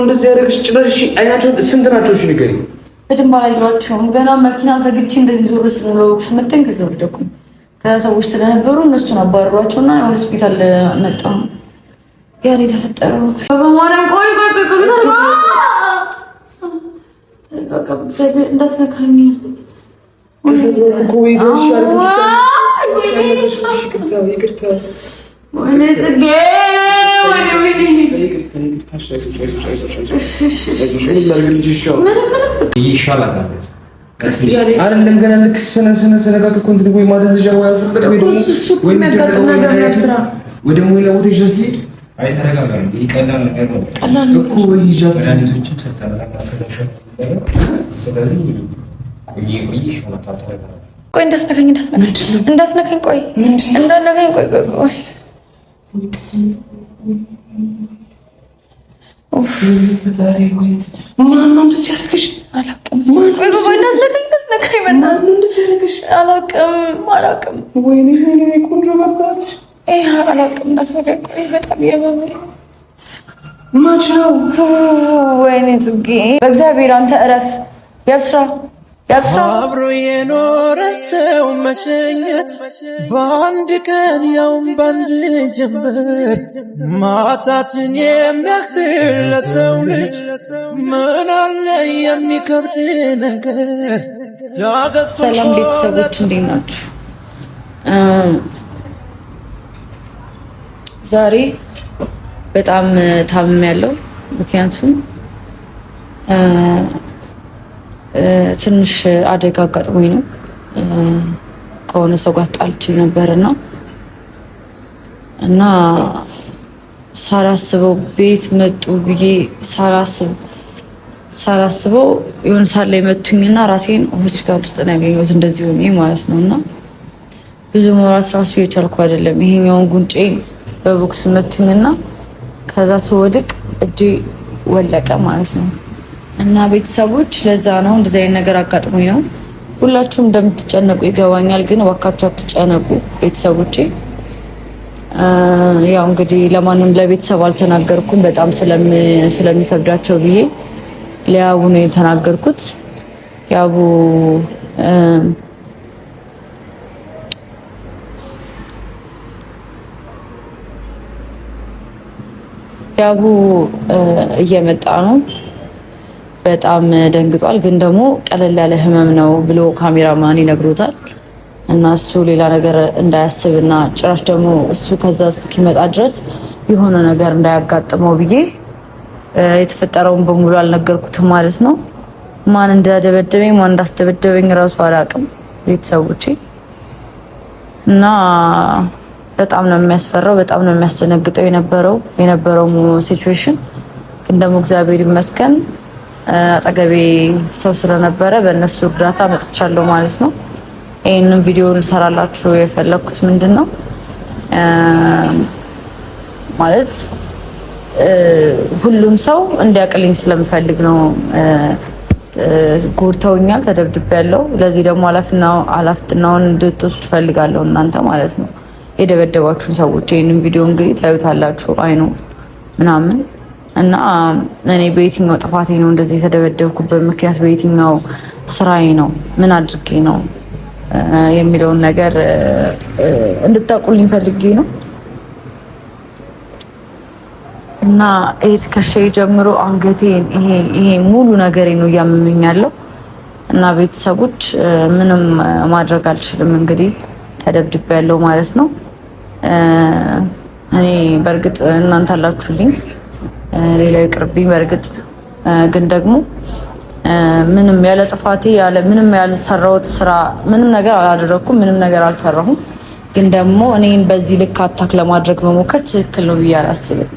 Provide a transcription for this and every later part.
እንደዚህ ያደረግሽ ጭራሽ አይናቸው ስንት ናቸው? እሺ ንገሪኝ። በደንብ አላየኋቸውም። ገና መኪና ዘግቼ እንደዚህ ዞር ስለው ስመጣኝ ከዛ ወደኩኝ። ከሰዎች ስለነበሩ እነሱን አባረሯቸውና ሆስፒታል መጣሁ። ያን የተፈጠረው በማርያም ቆይ ተረጋጋ፣ እንዳትነካኝ አይደለም ገና ልክ ስነጋት እኮ እንትን ወይ ማደንዘዣ ወይ አልሰጠኝ ወይ የሚያጋጥም ነገር ነው። ስራ ወይ ደግሞ ሌላ ቦታ ይዤ ስትሄድ አይ ተረጋጋ፣ ይቀላል ነገር ነው እኮ ወይ ይዣት መድኃኒቶችም ሰጥተናል ማሰላሻው። ስለዚህ ቆይ ሾናታ ቆይ እንዳስነካኝ ቆይ እንዳነካኝ ቆይ ማነው እንደዚህ ያደረገሽ? አላውቅም። አላውቅም። ወይኔ ቆንጆ ገባት። አላውቅም። እንዳስነካኝ ቆይ በጣም የመመኝ መች ነው? ወይኔ ጽጌ በእግዚአብሔር አንተ እረፍ። ያብስራ አብሮ የኖረ ሰው መሸኘት በአንድ ቀን ያውም በአንድ ጀንበር ማጣትን የሚያክል ለሰው ልጅ ምን አለ የሚከብድ ነገር? ሰላም ቤተሰቦች እንዴት ናችሁ? ዛሬ በጣም ታምሜያለሁ። ምክንያቱም ትንሽ አደጋ አጋጥሞኝ ነው። ከሆነ ሰው ጋር ጣልቼ ነበርና እና ሳላስበው ቤት መጡ ብዬ ሳላስበው የሆነ ሰዓት ላይ መቱኝና ራሴን ሆስፒታል ውስጥ ነው ያገኘሁት። እንደዚህ ሆኜ ማለት ነው። እና ብዙ መውራት ራሱ የቻልኩ አይደለም። ይሄኛውን ጉንጬን በቦክስ መቱኝና ከዛ ስወድቅ እጄ ወለቀ ማለት ነው። እና ቤተሰቦች ለዛ ነው እንደዚህ አይነት ነገር አጋጥሞኝ ነው። ሁላችሁም እንደምትጨነቁ ይገባኛል፣ ግን እባካችሁ አትጨነቁ ቤተሰቦቼ። ያው እንግዲህ ለማንም ለቤተሰብ አልተናገርኩም፣ በጣም ስለሚከብዳቸው ብዬ ለያቡ ነው የተናገርኩት። ያቡ እየመጣ ነው። በጣም ደንግጧል። ግን ደግሞ ቀለል ያለ ህመም ነው ብሎ ካሜራማን ይነግሮታል። እና እሱ ሌላ ነገር እንዳያስብና ጭራሽ ደግሞ እሱ ከዛ እስኪመጣ ድረስ የሆነ ነገር እንዳያጋጥመው ብዬ የተፈጠረውን በሙሉ አልነገርኩትም ማለት ነው። ማን እንዳደበደበኝ ማን እንዳስደበደበኝ እራሱ አላውቅም ቤተሰቦቼ። እና በጣም ነው የሚያስፈራው፣ በጣም ነው የሚያስደነግጠው የነበረው ሲቹዌሽን። ግን ደግሞ እግዚአብሔር ይመስገን አጠገቤ ሰው ስለነበረ በእነሱ እርዳታ መጥቻለሁ ማለት ነው። ይህንን ቪዲዮ ልሰራላችሁ የፈለኩት ምንድን ነው ማለት ሁሉም ሰው እንዲያቅልኝ ስለምፈልግ ነው። ጎድተውኛል፣ ተደብድቤያለሁ። ለዚህ ደግሞ ኃላፊነቱን እንድትወስዱ እፈልጋለሁ እናንተ ማለት ነው። የደበደባችሁን ሰዎች ይህንን ቪዲዮ እንግዲህ ታዩታላችሁ አይኑ ምናምን እና እኔ በየትኛው ጥፋቴ ነው እንደዚህ የተደበደብኩበት ምክንያት በየትኛው ስራዬ ነው ምን አድርጌ ነው የሚለውን ነገር እንድታውቁልኝ ፈልጌ ነው። እና ትከሻዬ ጀምሮ አንገቴን ይሄ ሙሉ ነገሬ ነው እያመመኝ ያለው። እና ቤተሰቦች ምንም ማድረግ አልችልም። እንግዲህ ተደብድቤያለሁ ማለት ነው። እኔ በእርግጥ እናንተ አላችሁልኝ፣ ሌላው ይቅርብኝ። በእርግጥ ግን ደግሞ ምንም ያለ ጥፋቴ ምንም ያልሰራሁት ስራ ምንም ነገር አላደረኩም፣ ምንም ነገር አልሰራሁም። ግን ደግሞ እኔን በዚህ ልክ አታክ ለማድረግ መሞከር ትክክል ነው ብዬ አላስብም።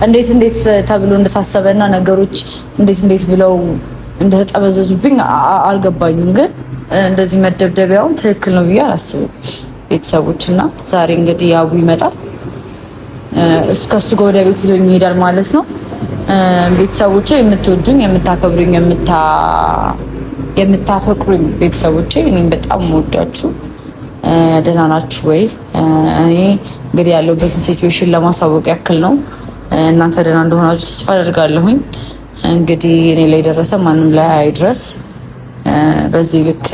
እንዴት ተብሎ እንደታሰበና ነገሮች እንዴት ብለው እንደተጠመዘዙብኝ አልገባኝም። ግን እንደዚህ መደብደቢያውን ትክክል ነው ብዬ አላስብም ቤተሰቦች። እና ዛሬ እንግዲህ ያቡ ይመጣል፣ ከሱ ጋር ወደ ቤት ይዞኝ ይሄዳል ማለት ነው። ቤተሰቦቼ የምትወዱኝ፣ የምታከብሩኝ፣ የምታፈቅሩኝ ቤተሰቦቼ እኔም በጣም ወዳችሁ ደህና ናችሁ ወይ? እኔ እንግዲህ ያለሁበትን ሲቹዌሽን ለማሳወቅ ያክል ነው። እናንተ ደህና እንደሆናችሁ ተስፋ አደርጋለሁኝ። እንግዲህ እኔ ላይ ደረሰ ማንም ላይ አይድረስ። በዚህ ልክ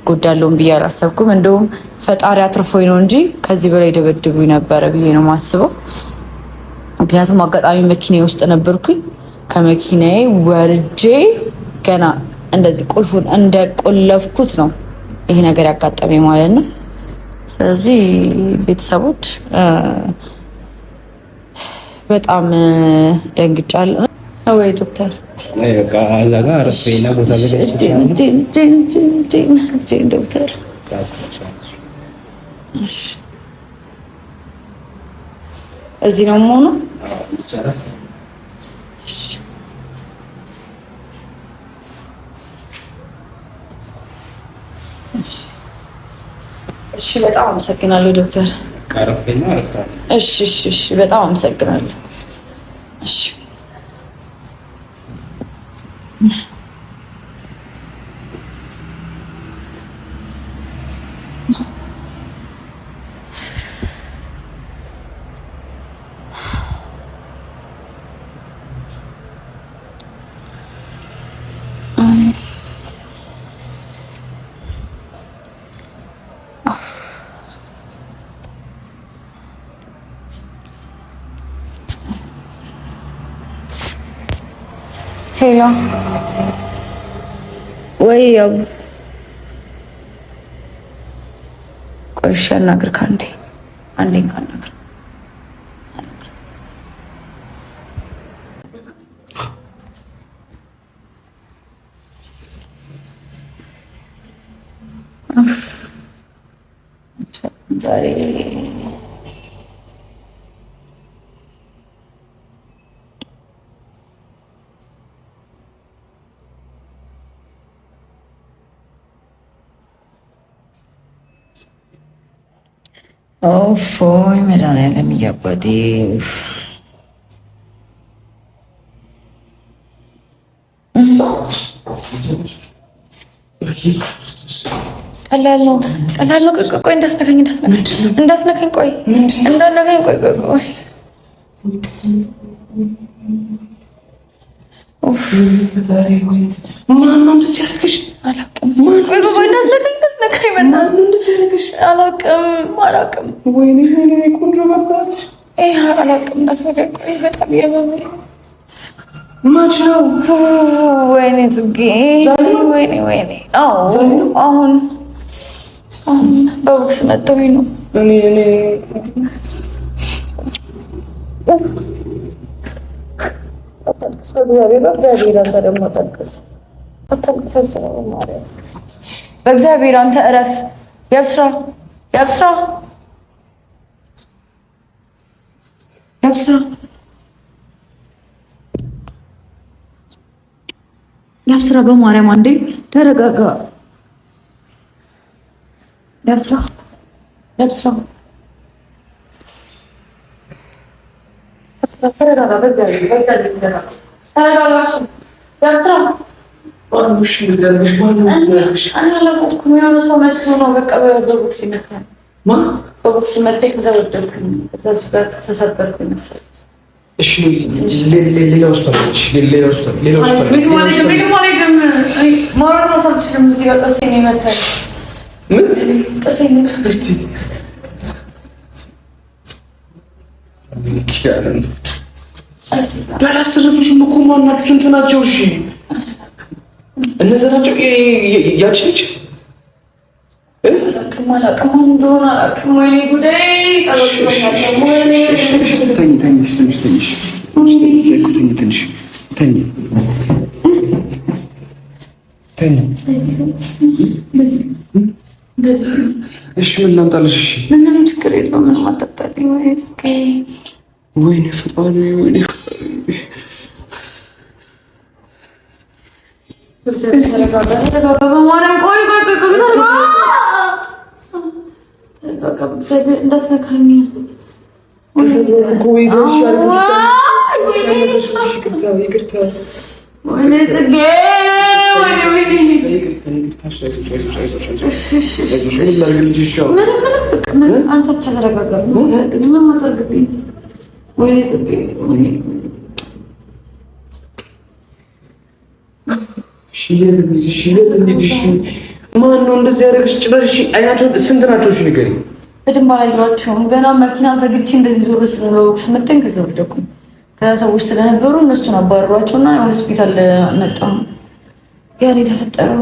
ጎዳለውን ብዬ አላሰብኩም። እንደውም ፈጣሪ አትርፎኝ ነው እንጂ ከዚህ በላይ ደበድቡኝ ነበረ ብዬ ነው ማስበው። ምክንያቱም አጋጣሚ መኪናዬ ውስጥ ነበርኩኝ። ከመኪናዬ ወርጄ ገና እንደዚህ ቁልፉን እንደቆለፍኩት ነው ይሄ ነገር ያጋጠመኝ ማለት ነው። ስለዚህ ቤተሰቦች በጣም ደንግጫለሁ። ወይ ዶክተር በቃ እዛ ጋር አረፈና ቦታ ዶክተር እዚህ ነው የምሆነው። እሺ በጣም አመሰግናለሁ ዶክተር። ካረፈና አረፍታ። እሺ በጣም አመሰግናለሁ። እሺ ሄሎ ወይ ያው ቆይሽ አናግር ካንዴ ካናግር ዛሬ ፎይ መድኃኒዓለም እያባቴ ቀላል ነው። ቆይ እንዳስነካኝ ቆይ እንዳነካኝ ቆይ ማነው እንደዚህ ያደረገሽ? አላውቅም። አላውቅም። ወይኔ ቆንጆ መብራት አላውቅም። እንዳስነካኝ ቆይ በጣም የመመኝ ማች ነው። ወይኔ ጽጌ ወይኔ አሁን በቦክስ መጥተውኝ ነው። በእግዚአብሔር አንተ እረፍ። ያብስራ በማርያም አንዴ ተረጋጋ። ያብስራ ተረጋጋ። በእግዚአብሔር ተረጋጋሽ። ያብስራ የሆነ ሰው መጥቶ ነው በቃ በቦክስ ይመታል። በቦክስ መታኝ። ከዛ ወደድኩኝ። ከዛ ተሰበርኩኝ መሰለኝ። እሺ ሌላ ሆስፒታል ያላስተረፉሽም እኮ ማናችሁ? ስንት ናቸው? እሺ እነዛ ናቸው። ያቺ ልጅ አላውቅም እንደሆነ አላውቅም። ወይኔ ጉዳይ እሺ ምን ላምጣልሽ? እሺ ምንም ችግር የለውም። ምንም አታጣልኝ። ወይኔ ፈጣሪ እንዳትነካኝ። ወይኔ ጽጌ አንተ ብቻ ተረጋጋ። ምን ማድረግብኝ? ወይኔ ማነው እንደዚህ ያደረግሽ? ጭራሽ አይናቸው ስንት ናቸው? እሺ ንገሪኝ። በደንብ አላየኋቸውም። ገና መኪና ዘግቼ እንደዚህ ዞር ስለው ስመጣኝ ከዛ ወደኩኝ። ከዛ ሰዎች ስለነበሩ እነሱን አባረሯቸውና ሆስፒታል መጣሁ። ያን የተፈጠረው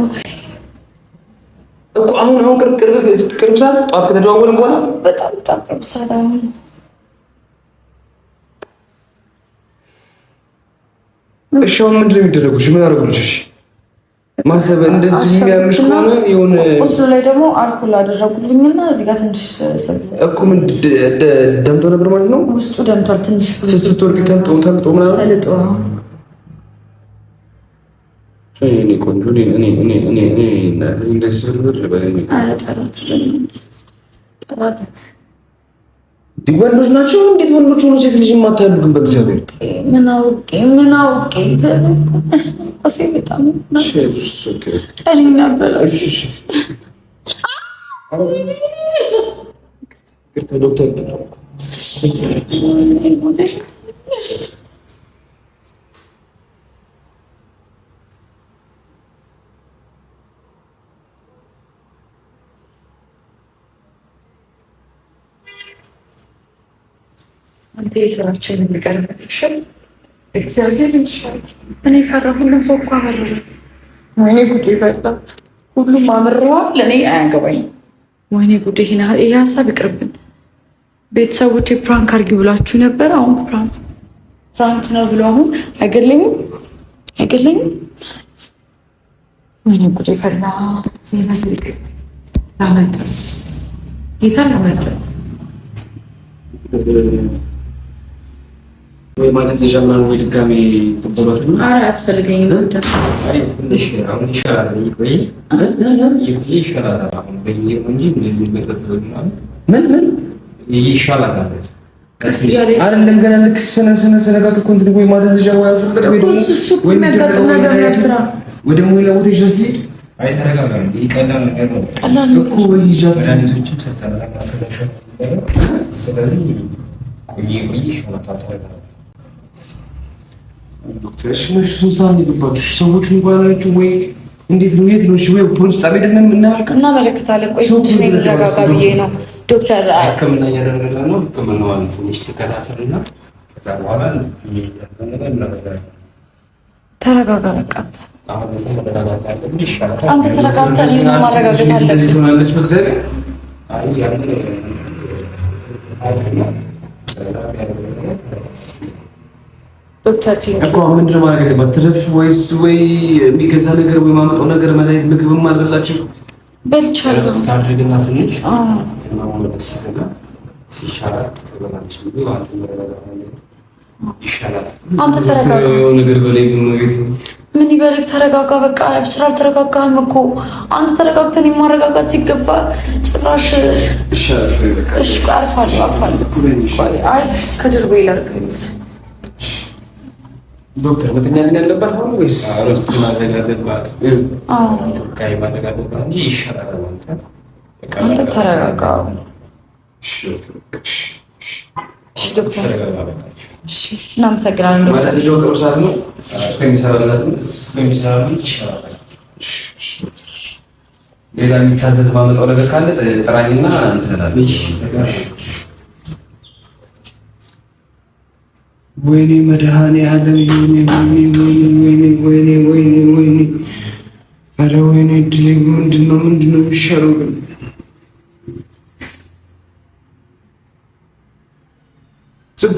እኮ አሁን ቅርብ ሰዓት ጠዋት ከተደዋወልን በኋላ በጣም ቅርብ ሰዓት አሁን እሺ አሁን ምንድን ነው የሚደረጉት? ምን አደረጉልሽ? እሺ ማሰብ እንደዚህ የሚያምሽ ከሆነ የሆነ ቁስሉ ላይ ደግሞ አልኮል አደረጉልኝና እዚህ ጋር ትንሽ እኮ ምን ደምቶ ነበር ማለት ነው። ውስጡ ደምቷል። ትንሽ ስትወርቂ ተልጦ ምናምን ተልጦ እኔ ቆንጆ እኔ እንደዚህ ስለበር ጠላት ወንዶች ናቸው። እንዴት ወንዶች ሆኖ ሴት ልጅ የማታሉ ግን በእግዚአብሔር ምን አውቄ እሺ በጣም ዶክተር አንተ የስራችን የሚቀርብ ይሻል እግዚአብሔር ይሻል። እኔ ፈራ። ሁሉም ሰው እኮ አመረ። ወይኔ ጉዴ ፈላ። ሁሉም አምረዋል። ለእኔ አያገባኝም። ወይኔ ጉዴ። ይሄ ሀሳብ ይቅርብን። ቤተሰቦቼ ፕራንክ አድርጊ ብላችሁ ነበር። አሁን ፕራንክ ነው ብሎ አሁን አይገለኝም። ወይኔ ጉዴ ፈላ። ጌታ ላመጠ ወይ ማለት ዘመን ወይ ድጋሜ ተበሏት ነው። ኧረ አያስፈልገኝም። አሁን ይሻላል። ይሻላል። አሁን በጊዜው እንጂ እንደዚህ በተተውና ምን ይሻላል አይደለም። ገና ልክ ስነጋት እኮ እንትን ወይ ማለት ዘጃው ያሰበደ ወይ የሚያጋጥም ነገር ነው። ስራ ወይ ደግሞ ሌላ ቦታ ይዘት ሊድ አይ ተረጋጋ። ይቀላል ነገር ነው እኮ ወይ ይጃት ዳኒቶችም ሰጣላ ማሰለሻ። ስለዚህ ቆይ ይሻላል። ተረጋጋ ዶክተር ሽመሽ ሱሳን ይባላል። ሰዎች እንኳን ናቸው ወይ እንዴት ነው? የት ነው? እሺ ወይ ፖሊስ ጣቢያ ደም እናመለክታለን። ቆይ ትንሽ ነው ልረጋጋ ብዬ ነው ዶክተር። ሕክምና እያደረገ ነው። ሕክምናውን ትንሽ ተከታተልና ከዛ በኋላ ተረጋጋ። በቃ አሁን ተረጋጋ። ይሻላል። አንተ ተረጋግተህ ነው ማረጋጋት አለብህ። ትሆናለች በእግዚአብሔር። አይ ያለ ዶክተር ቲንክ እኮ ምንድነው ማለት ነው? ትረፍ ወይስ ወይ የሚገዛ ነገር ወይ ማመጣው ነገር መድኃኒት ምግብም አልበላችሁ በልቻለሁ። ታድርግና ትንሽ ሲሻላት ተበላች ይሻላል። አንተ ተረጋጋ። ነገር በላይ ምን ይበልክ? ተረጋጋ። በቃ ስራ አልተረጋጋህም እኮ አንተ። ተረጋግተን የማረጋጋት ሲገባ ጭራሽ እሺ አርፋለሁ። አይ ከጀርባዬ ላድርግ። ዶክተር መተኛት ያለባት አሁን ወይስ አረፍት ማድረግ አለባት? ቃይ ማድረግ አለባት እንጂ ይሻላል። አንተ ተረጋጋ። እሺ ዶክተር እሺ፣ እናመሰግናለን ዶክተር። ማለት ነው ቅርብ ሰዓት ነው እስከሚሰራላት ይሻላል። ሌላ የሚታዘዝ ማመጣው ነገር ካለ ጥራኝና እንትን እላለሁ። ወይኔ መድኃኒዓለም ወይኔ ኧረ ወይኔ እድሌ ምንድን ነው የሚሻለው ግን? ጽጉ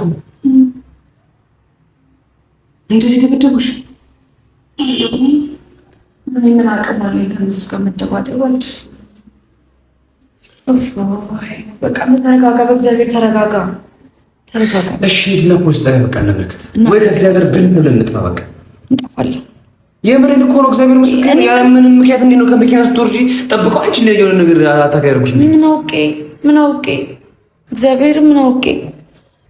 እንደዚህ ደበደቡሽ? ምን አቅም አለኝ ከእነሱ ጋር መደባደብ አልችልም። በቃ ተረጋጋ፣ በእግዚአብሔር ተረጋጋ። እሺ ሂድና ፖሊስ ጣቢያ በቃ እናመልክት፣ ወይ ከዚህ ሀገር ብን ብለን እንጥፋ። በቃ እንጠፋለን። የምሬን እኮ ነው። እግዚአብሔር ምስክር ያለ ምንም ምክንያት እንዴት ነው ከመኪና ስትወርጂ ጠብቀው አንቺ ላይ የሆነ ነገር አታካ ያደርጉሽ? ምን አውቄ እግዚአብሔር ምን አውቄ።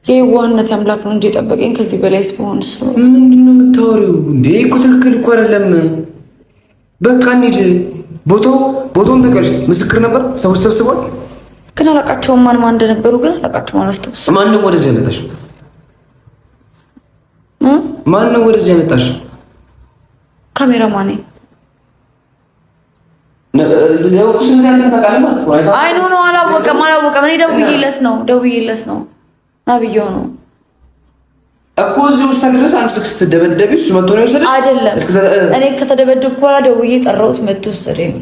የዋህነት አምላክ ነው እንጂ የጠበቀኝ ከዚህ በላይ ስሆን ምንድን ነው የምታወሪው እንዴ? እኮ ትክክል እኮ አይደለም። በቃ እንሂድ። ቦታውን ተቀርሽ ምስክር ነበር። ሰዎች ተሰብስበዋል። ግን አላውቃቸውም ማን እንደነበሩ ግን አላውቃቸውም። አላስታውስም። ማን ነው ወደዚህ ያመጣሽ? ማን ነው ወደዚህ ያመጣሽ? ካሜራማን አይ ኖ አላወቀም። እኔ ደውዬለት ነው ናብዬው ነው እኮ እዚህ ውስጥ ድረስ አንድ ልክ ስትደበደቢ እሱ መጥቶ ነው የወሰደሽ? አይደለም እኔ ከተደበደብኩ በኋላ ደውዬ ጠራሁት፣ መጥቶ ወሰደኝ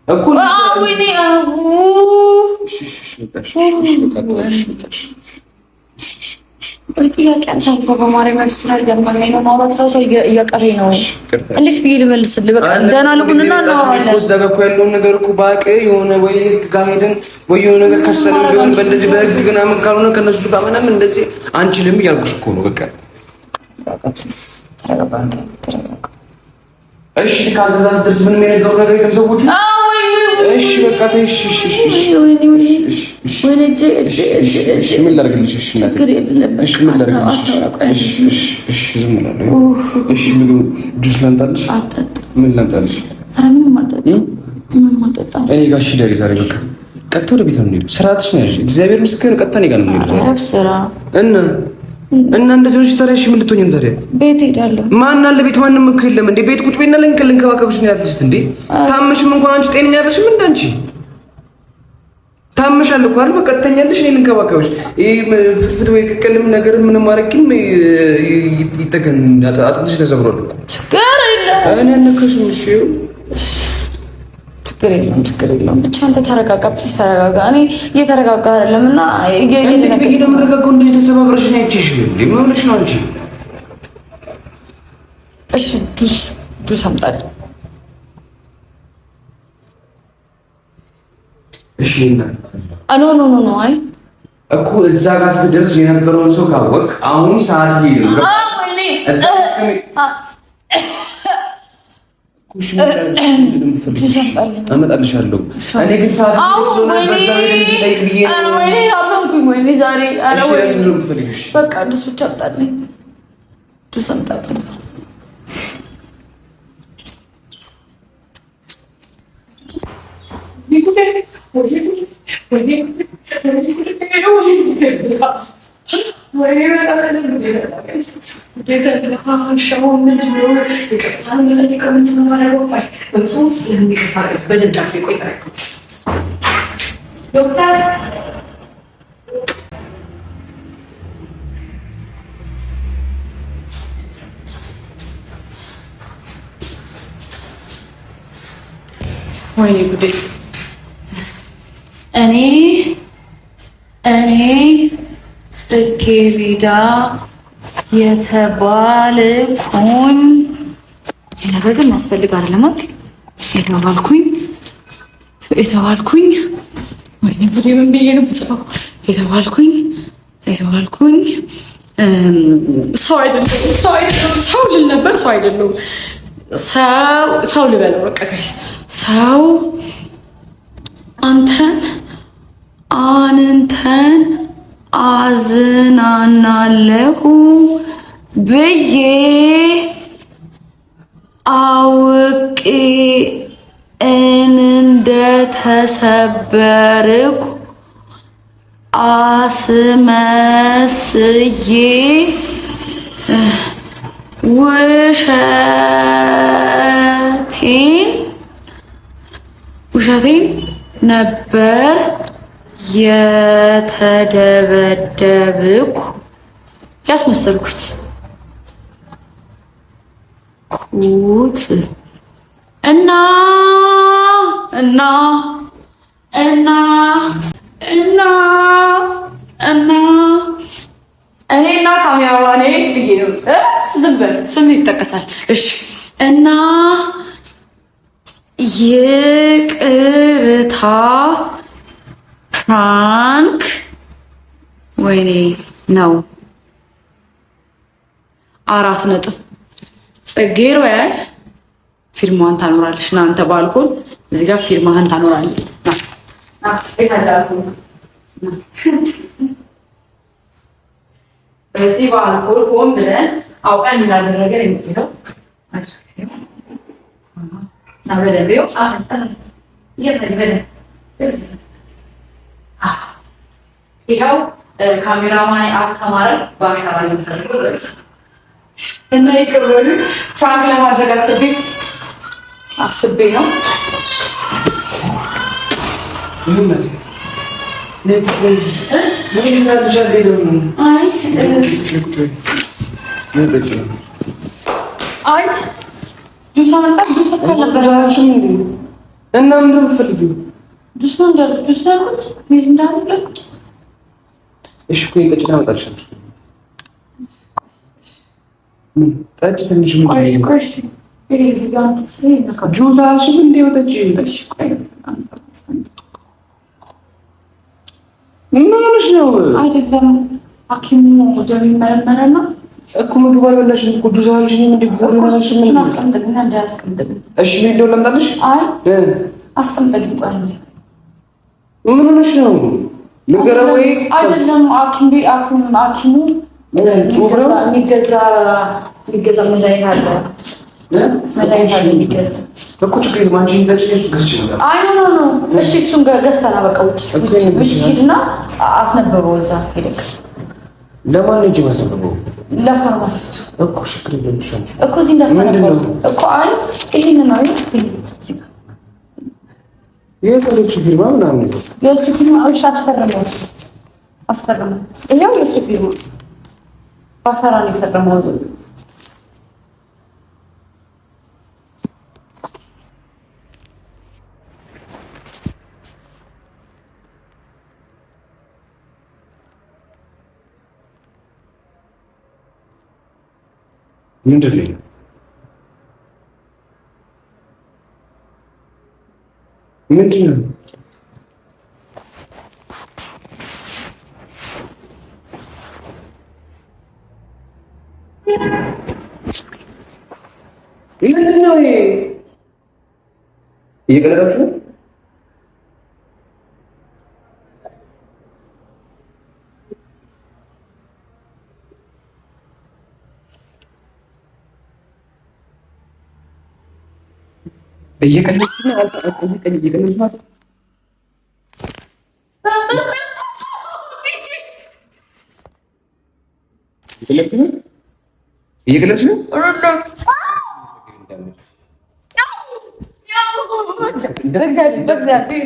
እኮ ወይኔ ጥያቄ አንተ በማርያም ስራ እያመመኝ ነው። ማውራት ራሱ እያቀረኝ ነው። እንዴት ብዬ ልመልስልህ? በቃ ደህና ልሁንና እናወራለን። እዛ ጋር እኮ ያለውን ነገር እኮ ባቅ የሆነ ወይ ጋር ሄደን ወይ የሆነ ነገር ከሰልን ቢሆን በእንደዚህ በህግ ምናምን ካልሆነ ከነሱ ጋር ምናምን እንደዚህ አንችልም እያልኩሽ እኮ ነው። በቃ ተረጋጋ። እሺ ካንተ ድረስ ምንም የነገሩ ነገር የለም ሰዎቹ። እሺ በቃ ተይሽ። እሺ ምን ላድርግልሽ? እሺ እናቴ እሺ ምን ላድርግልሽ? እሺ ዝም ብላለሁ። እሺ ምግብ ጁስ ላምጣልሽ? ምን ላምጣልሽ? እኔ ጋር እሺ ደሪ ዛሬ በቃ ቀጥታ ወደ ቤት ነው የምንሄደው። ስራትሽ ነው ያልሽ። እግዚአብሔር ምስክር ቀጥታ እኔ ጋር ነው የምንሄደው ዛሬ ስራ እና እንደዚህ ሆነሽ ታዲያ እሺ ምን ልትሆኚ ነው ታዲያ? ቤት ሄዳለሁ። ማን አለ ቤት? ማንም እኮ የለም እንዴ። ቤት ቁጭ በይና ልንከባከብሽ ነው ያልኩሽ እንዴ። ታመሽም እንኳን አንቺ ጤነኛ አይደለሽም እንዴ? አንቺ ታመሻል እኮ አይደል? በቃ ትተኛለሽ፣ እኔ ልንከባከብሽ። ይሄ ፍትፍት ወይ ቅቅልም ነገር ምንም ማረኪም ይጠገን። አጥንትሽ ተሰብሯል እኮ ችግር የለም። እኔ አነከሽም። እሺ ችግር የለም። ብቻ አንተ ተረጋጋ፣ ፕሊዝ ተረጋጋ። እኔ እየተረጋጋ አይደለም እና እየተረጋጋው እንደዚህ ተሰባብረሽ ነው አይቼሽ እንዴ? ምን ሆነሽ ነው አንቺ? እሺ ጁስ አምጣልኝ። እሺ ኖ አይ እኮ እዛ ጋር ስትደርስ የነበረውን ሰው ካወቅ አሁን ሰዓት ይሄድ ነው። እዛ አመጣልሻለሁ። እኔ ግን ሰዓት በቃ ጁስ ብቻ አምጣልኝ። ጁስ አምጣልኝ። ወይኔ ጉዴ! እኔ ጽጌረዳ የተባልኩኝ ነገር ግን ማስፈልግ አይደለም አይደል? የተባልኩኝ ወይኔ ጉዴ! ምን ብዬ ነው የምጽፈው? የተባልኩኝ ሰው ልል ነበር። ሰው ልበለው በቃ ጋይስ። ሰው አንተን አዝናናለሁ ብዬ አውቄ እንደተሰበርኩ አስመስዬ ውሸቴን ነበር የተደበደብኩ ያስመሰልኩት እና እኔና ካሜራማኔ ብዬ ነው። ዝም በል ስም ይጠቀሳል። እሺ እና ይቅርታ ፕራንክ ወይኔ ነው 4 ነጥብ ጽጌ ሮያል ፊርማዋን ታኖራለሽ። እናንተ ባልኮን እዚህ ጋር ፊርማህን ታኖራለሽ። በዚህ ባልኮን ሆን ብለን አውቀን እንዳደረገ የምትለው ና በደንብ ይኸው ካሜራማን አስተማረ በአሻራ የሚፈልገው እና ይቅርበሉ ፍራንክ ለማድረግ አስቤ ነው። ጁስ አመጣ እና ምንድን ነው የምትፈልጊው? ጁስ ነው እንዳልኩት ጁስ አልኩት ምን እንዳለ እሺ ቆይ ጠጭ አመጣልሻለሁ። ጠጭ ትንሽ ምን ጁስ አልሽም እንዴ? ወጠጭ ምን ሆነሽ ነው? አይደለም ሐኪሙ እንደሚመረመረና እኮ ምግብ አልበላሽም እኮ ጁስ አልሽኝ እንዴ? ጉር ሆነሽ ምን አስቀምጥልኝ እንደ አስቀምጥልኝ። እሺ ቪዲዮ ለምጣልሽ? አይ አስቀምጥልኝ። ቆይ ምን ሆነሽ ነው? ንገረው ወይ አይደለም ሐኪሙ የሚገዛ መድኃኒት አለ የሚገዛ እኮ ችግር የለም። አንቺ እንደዚህ እሱ ገዝቼ ነው። አይ ኖ እሺ እሱን ገዝተና በቃ ውጭ ሂድና አስነበበው እዛ ሄደክ ለማን ነው እንጂ ማስነበበው? ለፋርማሲስቱ እኮ ችግር የለም። እኮ እዚህ እንዳትነበበው እኮ አይ ይሄንን ነው የሰለች ፊርማ ምናምን ነው የእሱ ፊርማ እሺ አስፈረመው ይሄው የእሱ ፊርማ በአሻራ ነው የፈረመው። ምንድን ነው ምንድን ነው? ምንድን ነው ይሄ? እየቀለዳችሁ ነው? እየቀለድሽ ነው? እየቀለድሽ ነው? እየቀለድሽ ነው? በእግዚአብሔር